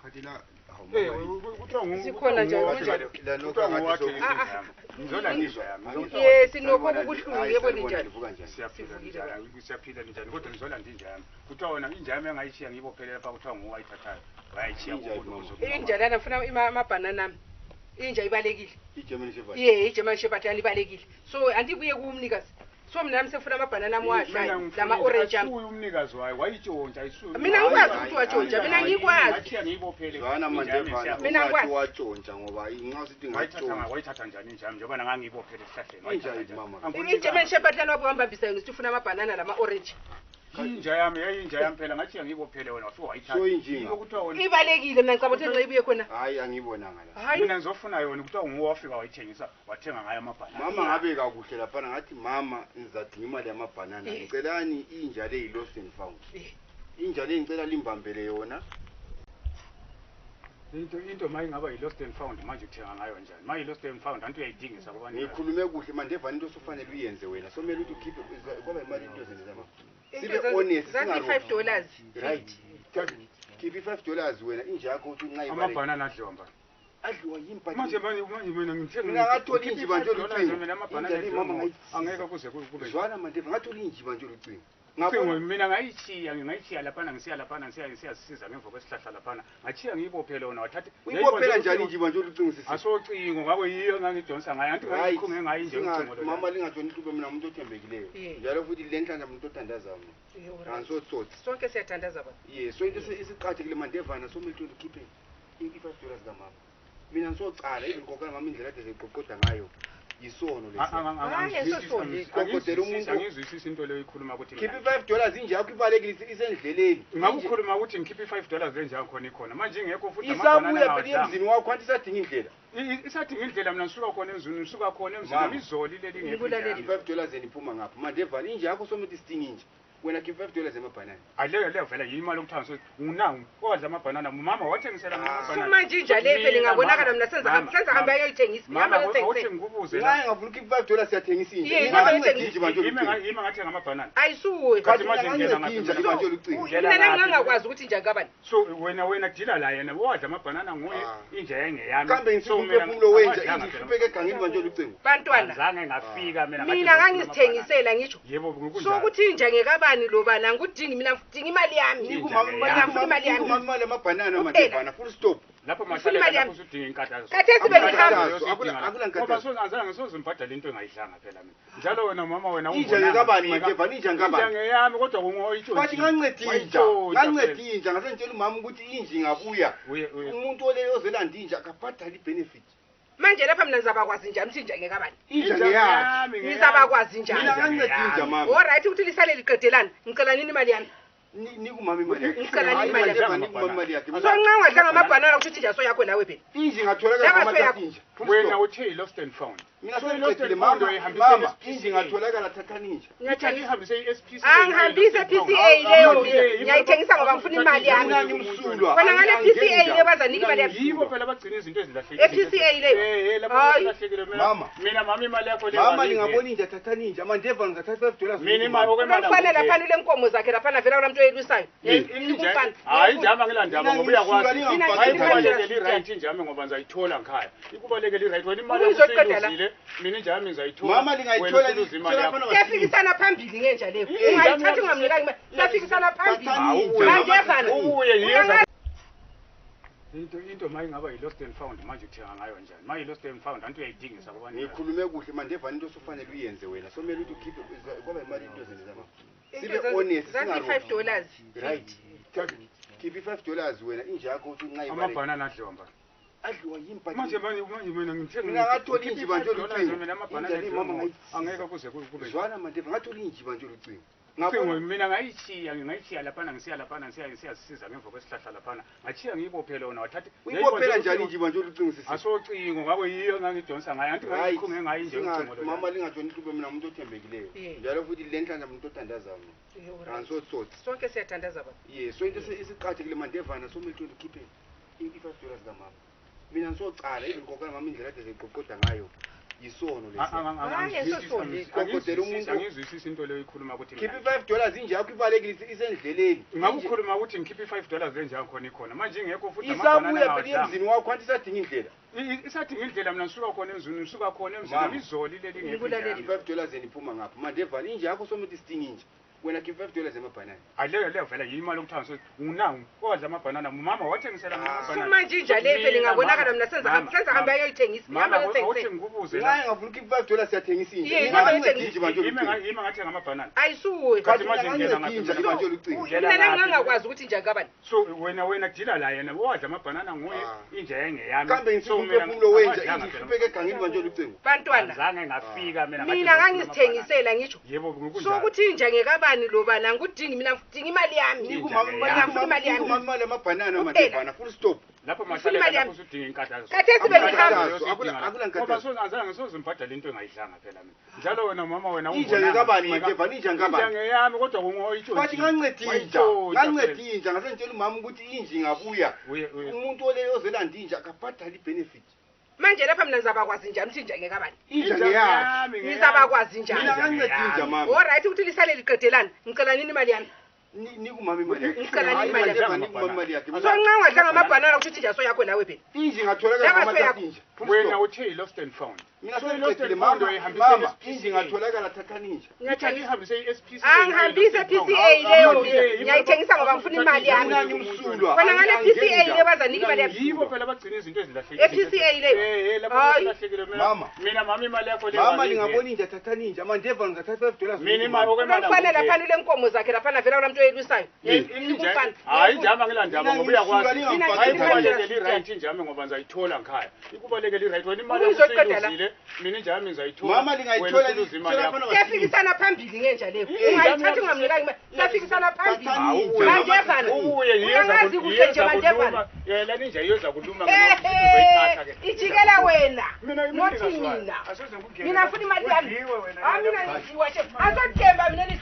khathi la sikhona njani yes sinokho kubuhlungu yebo njani siyaphila njani kodwa ngizolanda inja yami kuthiwa wona inja yami engayishiya ngiyibophele lapha kuthiwa nguwayithathayo wayayishiya inja lana ngifuna amabhanana ami inja ibalekile iGerman Shepherd iGerman Shepherd ibalekile so andibuye kumnikazi so mina nami sefuna amabhanana ami wadla lama orange ami umnikazi wayo wayitshontsha ayisuka mina ngikwazi ukuthi watshontsha mina ngikwazi ngiyibophele zwana mandevana mina ngikwazi watshontsha ngoba inxa sithi wayithatha njani inja njengoba nangangiyibophele esihlahleni iGerman Shepherd lana wabambisa ngithi ufuna amabhanana lama orange inja yami phela ngathi ngiyibophele wena wathi wayithatha so injinga kuthiwa wona ibalekile mina ngicabanga ukuthi ngiyibuye khona hayi angibonanga la mina ngizofuna yona kuthiwa nguwafika wayithengisa wathenga ngayo amabhanana mama ngabe kakuhle lapha ngathi mama ngizadinga imali yamabhanana ngicelani inja le lost and found inja le ngicela limbambele yona into mayingaba yi-lost and found manje uthenga ngayo njani ma yi-lost and found anti uyayidingisa kubani ngikhulume kuhle mandevana into sofanele uyenze wena somele ukuthi ukhiphe kwaba imali into zenza mama sibe honest $5 right khiphi $5 wena inja yakho uthi unqa imali amabhanana adliwa mbani adliwa yimpatho manje mina ngithenga mina ngathola injiba nje olucingo mina amabhanana mama angeke kuze kube zwana mandeva ngathola injiba nje olucingo mina ngayishiya laphana ngisiya laphana siyasiza ngemva kwesihlahla laphana ngachiya ngiyibophele wona wathatha uyibophela njani injiba nje olucingo sisi asocingo ngabe yiyo ngangidonsa ngayo anti ngayikhunge ngayo nje ucingo lo mama lingatshoni hluphe mina umuntu othembekileyo njalo futhi lenhlanja umuntu othandaza mina angisotsotsi sonke siyathandaza baba so into isiqathekile mandevana somele ukuthi ukhiphe $5 kamama mina ngisocala izinkokana ngami indlela ade ziqoqoda ngayo yisono lesikokodela umuntu angizwisisi into leyo ikhuluma ukuthi khipha $5 inja yakho ibalekile isendleleni ngakukhuluma ukuthi ngikhiphe $5 enja khona ikhona manje ngekho futhi isabuya phela emzini wakho anti isadinga indlela isadinga indlela mina ngisuka khona emzini ngisuka khona emzini izoli leli ngekho $5 endiphuma ngapha mandevana inja yakho somuthi sidinga inja wena khipha $5 emabhanana aleyo vela yimali okuthangisa unangu owadla amabhanana mama wathengisela amabhanana so manje inja le phela ingabonakala mina senza hamba ayayithengisa mama wathi ngikubuze la ngavuka $5 siyathengisa inja yima ngathenga amabhanana ayisuwe kathi manje ngena inja manje olucingo mina ngangakwazi ukuthi inja ngabani so wena dila la yena owadla amabhanana nguye inja yengeyami kambe ngisiphefumulo wenja inja ihlupeke egangeni manje olucingo bantwana zange ngafika mina ngangizithengisela ngisho yebo ngokunjalo so ukuthi inja ngekaba loba la ngudingi mina ngidinga imali yami imali yamabhanana mandevana full stop lapho mashala lapho usudinga inkathazo kathesi bengihamba ngoba sonazana ngisozimbhadala into engayidlanga phela mina njalo wena mama wena inja ngekabani mandevana inja ngabani inja ngeyami kodwa kungoyitshontsha bathi nganceda inja ngasentshela umama ukuthi inja ingabuya umuntu oleyo ozelanda inja akabhadala ibenefit manje lapha mina ngizabakwazi njani ukuthi inja ngekabani inja ngeyami ngizabakwazi njani mina nganceda inja mama alright ukuthi lisale liqedelana ngicela nini imali yami nikumama imali yakhe ngicela nini imali yakhe nikumama imali yakhe so nqangadla ngamabhanana ukuthi inja so yakho nawe phela inja ngatholakala ngamathatha inja wena uthe lost and found mina sengicedile mama inja ngatholakala thatha inja ngiyathanda ihambise iSPCA angihambise PCA leyo ngiyayithengisa ngoba ngifuna imali yami nani umsulwa khona ngale PCA leyo bazanika imali yami yibo phela abagcina izinto ezilahlekile PCA leyo lapho lahlekile mama mama imali yakho leyo mama ningabona inja thatha inja mandeva ngathatha $5 mina imali okwemali ngifana lapha le nkomo zakhe lapha vela umuntu oyelwisayo hayi njama ngilandaba ngoba uyakwazi mina right njami ngoba ngizayithola ngikhaya ikubalekele right wena imali yakho mina njami ngizayithola mama lingayithola siyafikisana phambili ngenja leyo ungayithatha ungamnika imali siyafikisana phambili mandevana ubuye yeza into mayingaba yi-lost and found manje uthenga ngayo njani ma yi-lost and found anti uyayidingisa kubani ngikhulume kuhle mandevana into sofanele uyenze wena somele ukuthi ukhiphe kwaba imali into zenza mama sibe honest $5 right khiphi $5 wena inja yakho uthi unqa imali amabhanana adliwa mbani adliwa yimpatho manje mina ngithenga mina ngathola injiba nje olucingo mina amabhanana mama angeke kuze kube zwana mandeva ngathola injiba nje olucingo mina ngayishiya laphana ngisiya laphana siyasiza ngemva kwesihlahla laphana ngachiya ngiyibophele wona wathatha uyibophela njani injiba nje olucingo sisi asocingo ngabe yiyo ngangidonsa ngayo anti ngayikhunge ngayo nje ucingo lo mama lingatshoni hluphe mina umuntu othembekileyo njalo futhi lenhlanja umuntu othandaza mina angisotsotsi sonke siyathandaza baba so into isiqathekile mandevana somele ukuthi ukhiphe $5 kamama mina ngisocala izinkokana ngami indlela ade ziqoqoda ngayo yisono angizwisisi into leyo ikhuluma ukuthi khipha $5 inje yakho ibalekile isendleleni ngakukhuluma ukuthi ngikhiphe $5 enjalo khona ikhona manje ingekho futhi isabuya phela emzini wakho kwanti isadinga indlela isadinga indlela mina ngisuka khona emzini ngisuka khona emzini izoli leli ngekho $5 eniphuma ngapha manje evana inje yakho somuntu isidinga inje wena khipha $5 emabhanana aleyo vela yimali okuthanga unangu kodla amabhanana mama wathengisela amabhanana manje inja le phela ngabonakala mina senza hamba ayoyithengisa mama wathi ngikubuze la ngafuna ukhipha $5 siyathengisa inje yimi ngathenga amabhanana ayisuwe kathi manje ngena mina ngangakwazi ukuthi inja ngabani so wena dila la yena wadla amabhanana nguye inja yengeyami kambe ngisiphefumulo wenja inje ihlupeke egangeni manje olucingo bantwana zange ngafika mina ngangizithengisela ngisho yebo ngokunjalo so ukuthi inja ngekabani loba la ngudingi mina ngidinga imali yami imali amabhanana madevana full stop lapho mahlala lapho usudinga inkathazo kathesi bengihamba ngoba azange sozimbhadala into engayidlanga phela mina njalo wena mama wena inja ngekabani madevana inja ngabani inja ngeyami kodwa kungoyitho bathi nganceda inja ngasentshela umama ukuthi inja ingabuya umuntu oleyo ozelanda inja akabhadala ibenefit manje lapha mina ngizabakwazi njani ukuthi inja ngekabani inja ngeyami ngizabakwazi njani mina nganceda inja mama alright ukuthi lisale liqedelana ngicela nini imali yami nikumama imali yakhe ngicela nini imali yakhe nikumama imali yakhe so nqanqadla ngamabhanana ukuthi inja so yakho nawe phela inja ngatholakala ngamathatha inja wena uthe lost and found mina sengicedile mama inja ngatholakala thatha ninja ngiyathanda ihambise iSPCA angihambise PCA leyo ngiyayithengisa ngoba ngifuna imali yami nani umsulwa khona ngale PCA le bazanika imali yami yibo phela bagcina izinto ezilahlekile PCA le lapho ilahlekile mama mina mama imali yakho leyo mama ningabona inja thatha ninja manje evana ngathatha $5 mina imali okwemali ngifana lapha le nkomo zakhe lapha vela umuntu oyelwisayo hayi njama ngilandaba ngoba uyakwazi mina right njama ngoba ngizayithola ngikhaya ikubalekele right wena imali yakho mina njami ngizayithola mama lingayithola siyafikisana phambili ngenja leyo ungayithatha ungamnika imali siyafikisana phambili manje evana ubuye ungazi kuhle nje manje evana yena ninja iyoza kuluma ngoba uzoyithatha ke ijikela wena mina mina ngifuna imali yami mina ngiziwa chef azothemba mina